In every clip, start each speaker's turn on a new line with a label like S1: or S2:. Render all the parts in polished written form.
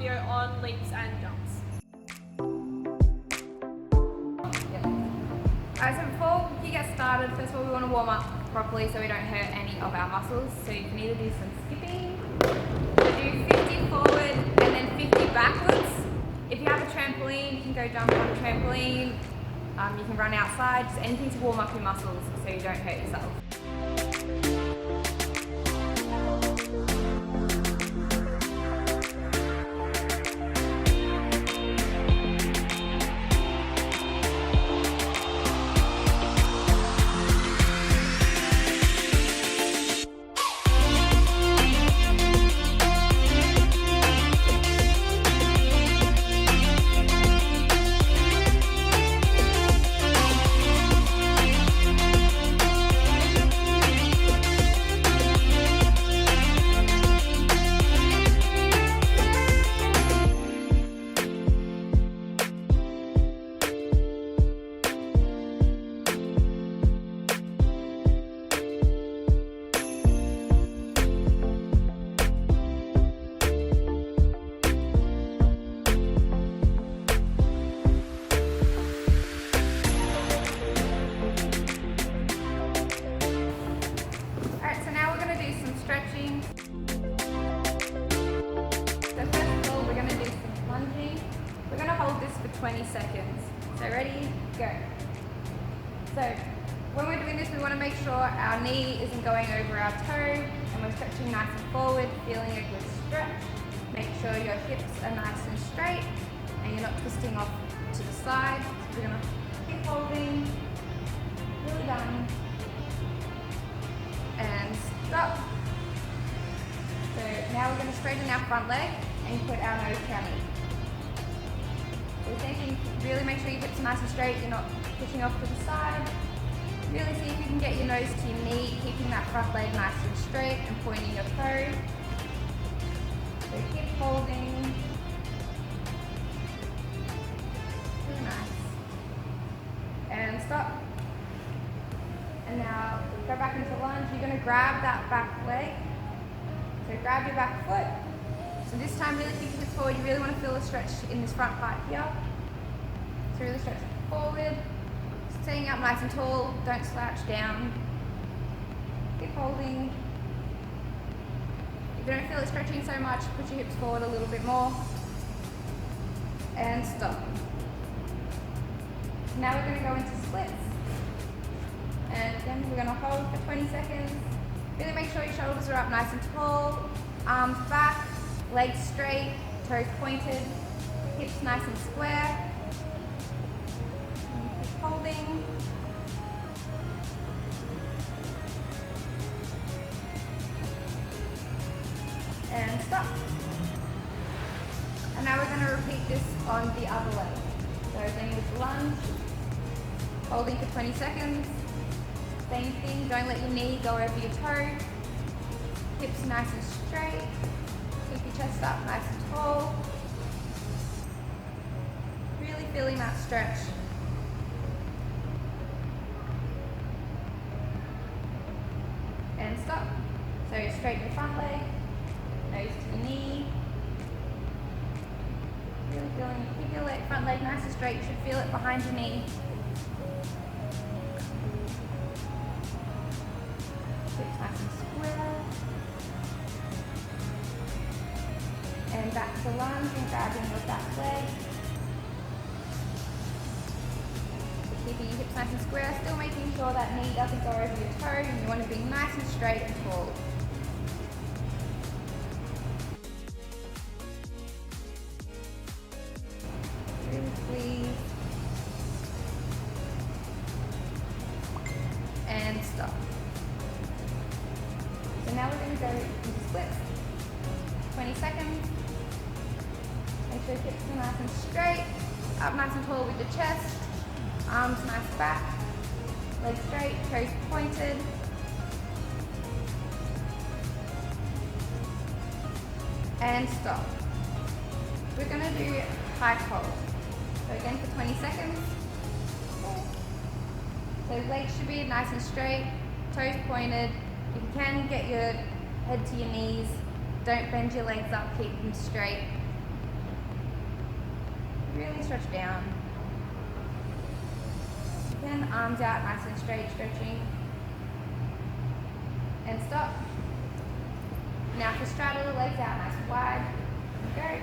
S1: video on leaps and jumps.
S2: Alright, so before you get started, first of all we want to warm up properly so we don't hurt any of our muscles. So you can either do some skipping, so do 50 forward and then 50 backwards. If you have a trampoline, you can go jump on a trampoline. You can run outside, just anything to warm up your muscles so you don't hurt yourself. Stretching. So first of all, we're going to do some lunging. We're going to hold this for 20 seconds. So ready, go. So when we're doing this, we want to make sure our knee isn't going over our toe and we're stretching nice and forward, feeling a good stretch. Make sure your hips are nice and straight and you're not twisting off to the side. So we're going to keep holding, really down, and stop. So now we're going to straighten our front leg and put our nose to our knee. So same thing, really make sure your hips are nice and straight, you're not pushing off to the side. Really see if you can get your nose to your knee, keeping that front leg nice and straight and pointing your toe. So keep holding. Really nice. And stop. And now go back into lunge. You're going to grab that back leg. So grab your back foot. So this time really keep your hips forward. You really want to feel a stretch in this front part here. So really stretch forward. Staying up nice and tall. Don't slouch down. Keep holding. If you don't feel it stretching so much, put your hips forward a little bit more. And stop. Now we're going to go into splits. And then we're going to hold for 20 seconds. Really make sure your shoulders are up nice and tall, arms back, legs straight, toes pointed, hips nice and square. And keep holding. And stop. And now we're going to repeat this on the other leg. So then with lunge, holding for 20 seconds. Same thing, don't let your knee go over your toe. Hips nice and straight. Keep your chest up nice and tall. Really feeling that stretch. And stop. So straighten your front leg, nose to your knee. Really feeling, keep your front leg nice and straight. You should feel it behind your knee. Hips nice and square. And back to lunge and grabbing your back leg. So keeping your hips nice and square, still making sure that knee doesn't go over your toe, and you want to be nice and straight and tall. Really squeeze. And stop. So now we're going to go into splits. 20 seconds. Make sure your hips are nice and straight. Up nice and tall with the chest. Arms nice back. Legs straight, toes pointed. And stop. We're going to do high hold. So again for 20 seconds. So legs should be nice and straight, toes pointed. If you can, get your head to your knees. Don't bend your legs up, keep them straight. Really stretch down. Again, arms out, nice and straight, stretching. And stop. Now for straddle, legs out, nice and wide. Go.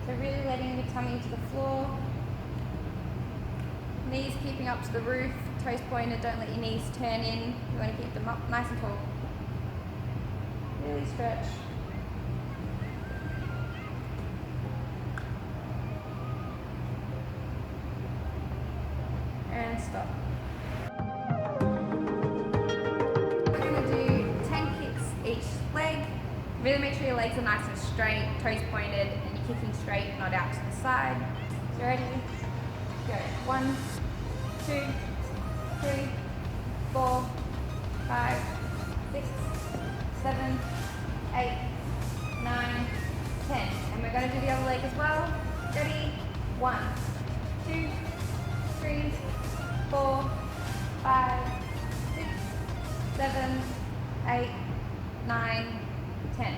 S2: So really letting your tummy to the floor. Knees keeping up to the roof, toes pointed, don't let your knees turn in. You want to keep them up nice and tall. Really stretch. And stop. We're going to do 10 kicks each leg. Really make sure your legs are nice and straight, toes pointed, and you're kicking straight, not out to the side. So ready? Go. 1, 2, 3, 4, 5, 6, 7, 8, 9, 10. And we're going to do the other leg as well. Ready? 1, 2, 3, 4, 5, 6, 7, 8, 9, 10.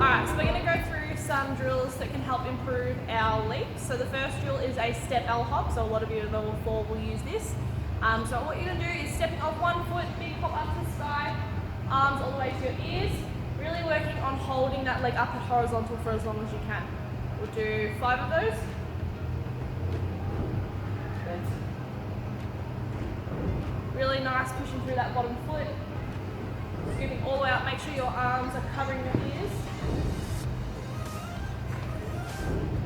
S1: Alright, so we're going to go through some drills that can help improve our leaps. So the first drill is a step L hop, so a lot of you on the floor will use this. So what you're going to do is stepping off one foot, big hop up to the sky, arms all the way to your ears, really working on holding that leg up at horizontal for as long as you can. We'll do 5 of those. Good. Really nice, pushing through that bottom foot. Scooping all the way up, make sure your arms are covering your ears.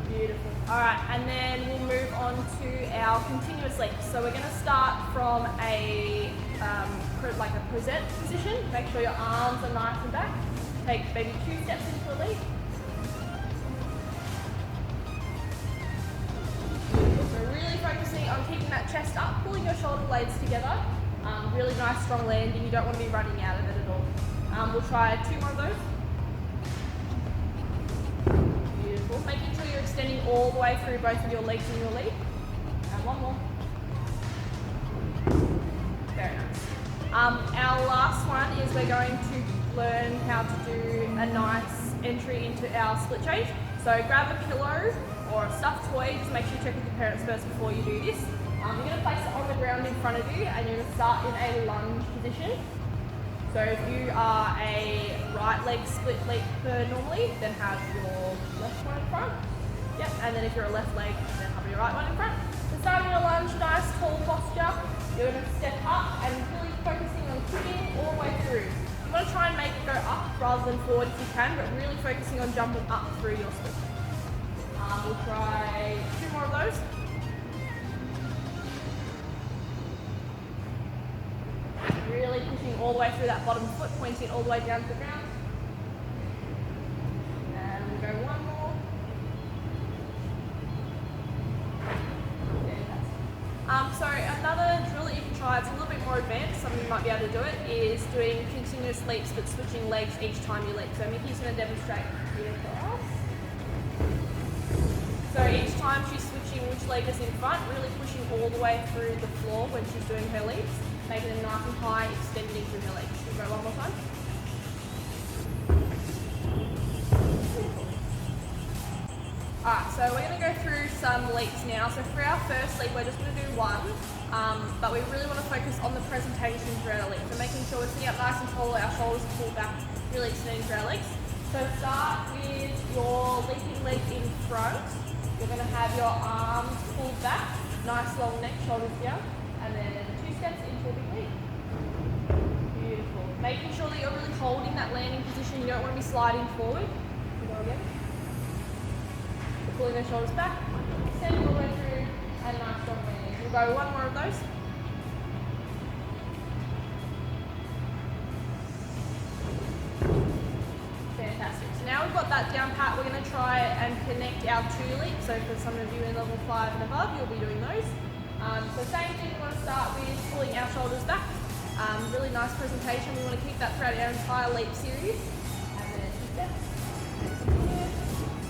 S1: Beautiful. Alright, and then we'll move on to our continuous leaps. So we're going to start from a like a present position. Make sure your arms are nice and back. Take maybe 2 steps into a leap. So really focusing on keeping that chest up, pulling your shoulder blades together. Really nice strong landing. You don't want to be running out of it at all. We'll try 2 more of those. Beautiful. Making sure you're extending all the way through both of your legs in your leap. And 1 more. Very nice. Our last one is we're going to learn how to do a nice entry into our split change. So grab a pillow or a stuffed toy. Just make sure you check with your parents first before you do this. You're going to place it on the ground in front of you and you're going to start in a lunge position. So if you are a right leg split leaper normally, then have your left one in front. Yep, and then if you're a left leg, then have your right one in front. So starting in a lunge, nice tall posture, you're going to step up and really focusing on kicking all the way through. You want to try and make it go up rather than forward if you can, but really focusing on jumping up through your split. We'll try 2 more of those. Really pushing all the way through that bottom foot, pointing all the way down to the ground. And we'll go 1 more. So another drill that you can try, it's a little bit more advanced, some of you might be able to do it, is doing continuous leaps but switching legs each time you leap. So Mickey's going to demonstrate here for us. So each time she's switching which leg is in front, really pushing all the way through the floor when she's doing her leaps, making them nice and high, extending through her legs. We'll go 1 more time. Alright, so we're going to go through some leaps now. So for our first leap, we're just going to do 1, but we really want to focus on the presentation throughout our leap. So making sure we're sitting up nice and tall, our shoulders are pulled back, really extending through our legs. So start with your leaping leg in front. You're going to have your arms pulled back, nice long neck, shoulders down, and then 2 steps into a big leap. Beautiful. Making sure that you're really holding that landing position. You don't want to be sliding forward. Go again. Pulling the shoulders back, extend all the way through, and nice strong landing. We'll go 1 more of those. Fantastic. So now we've got that down pat, we're going to try and connect our 2 leaps. So for some of you in level 5 and above, you'll be doing those. So same thing, we want to start with pulling our shoulders back. Really nice presentation. We want to keep that throughout our entire leap series. And then 2 steps.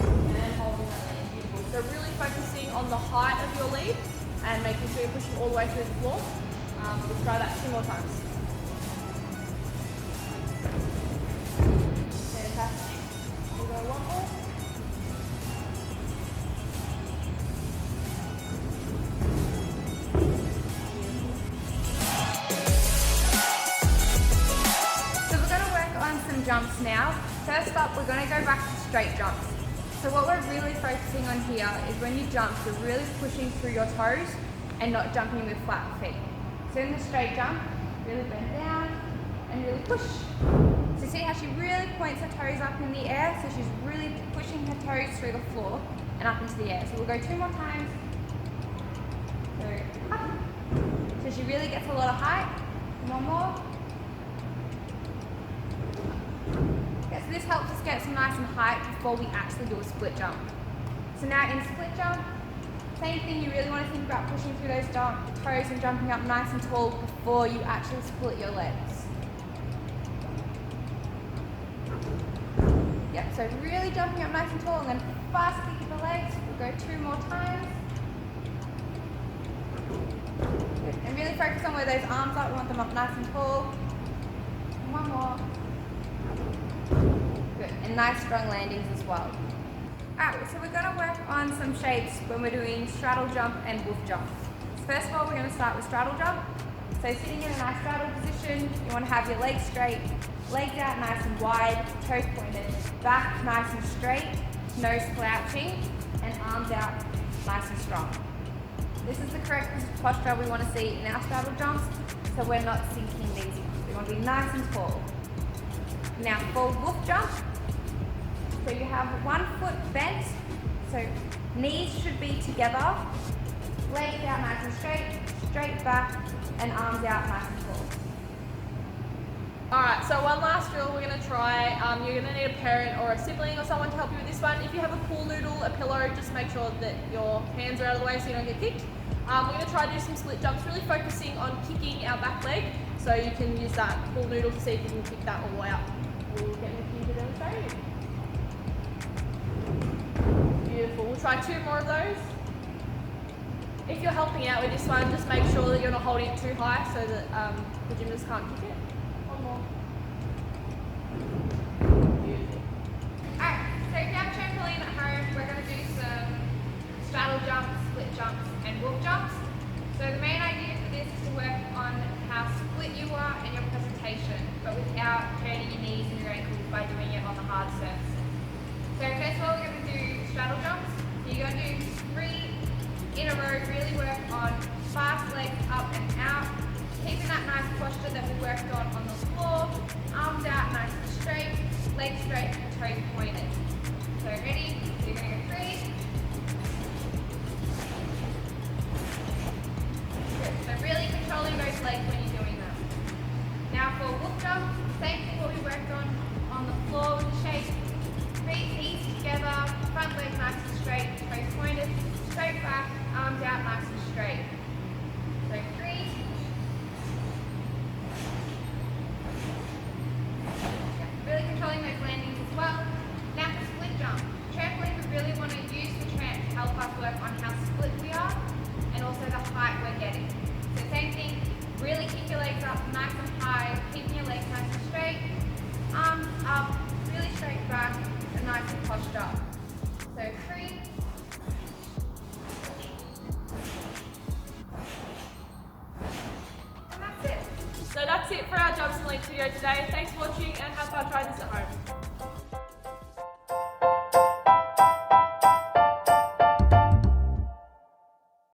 S1: And holding that landing. Beautiful. So really focusing on the height of your leap and making sure you're pushing all the way through the floor. We'll try that 2 more times. one more.
S2: So we're going to work on some jumps now. First up, we're going to go back to straight jumps. So what we're really focusing on here is when you jump, you're really pushing through your toes and not jumping with flat feet. So in the straight jump, really bend down and really push. So see how she really points her toes up in the air? So she's really pushing her toes through the floor and up into the air. So we'll go 2 more times. So up. So she really gets a lot of height. One more. Okay, so this helps us get some nice and height before we actually do a split jump. So now in split jump, same thing, you really want to think about pushing through those toes and jumping up nice and tall before you actually split your legs. Yep, so really jumping up nice and tall and then fast kick the legs. We'll go 2 more times. Good. And really focus on where those arms are. We want them up nice and tall. And 1 more. Good. And nice strong landings as well. Alright, so we're going to work on some shapes when we're doing straddle jump and wolf jump. So first of all, we're going to start with straddle jump. So sitting in a nice straddle position, you want to have your legs straight, legs out nice and wide, toes pointed, back nice and straight, no slouching, and arms out nice and strong. This is the correct posture we want to see in our straddle jumps, so we're not sinking these ones. We want to be nice and tall. Now for wolf jump, so you have 1 foot bent, so knees should be together, legs out nice and straight, straight back, and arms out nice and tall.
S1: Alright, so one last drill we're going to try. You're going to need a parent or a sibling or someone to help you with this one. If you have a pool noodle, a pillow, just make sure that your hands are out of the way so you don't get kicked. We're going to try to do some split jumps, really focusing on kicking our back leg, so you can use that pool noodle to see if you can kick that all the way up. We'll get Nikki to demonstrate. Beautiful. We'll try 2 more of those. If you're helping out with this one, just make sure that you're not holding it too high so that the gymnast can't kick it. 1 more. Beautiful.
S2: Alright, so if you have a trampoline at home, we're going to do some straddle jumps, split jumps, and wolf jumps. So the main idea for this is to work on how split you are and your presentation, but without hurting your knees and your ankles by doing it on the hard surfaces. So first of all, we're going to do straddle jumps. So you're going to do 3 in a row, really work on fast legs up and out, keeping that nice posture that we worked on the floor, arms out nice and straight, legs straight, toes pointed. So ready? So you're going to go 3. Good. So really controlling those legs when you're doing that. Now for wolf jump, same thing what we worked on the floor with the shape. 3 knees together, front leg nice and straight, toes pointed, straight back, arms out nice and straight. So 3. Yeah, really controlling those landings as well. Now for split jump. Trampoline, we really want to use the tramp to help us work on how split we are and also the height we're getting. So same thing, really keep your legs up nice and high, keeping your legs nice and straight, arms up, really straight back, and nice and poshed up. So 3.
S1: So that's it for our jumps and legs video today. Thanks for watching and have fun trying this at home.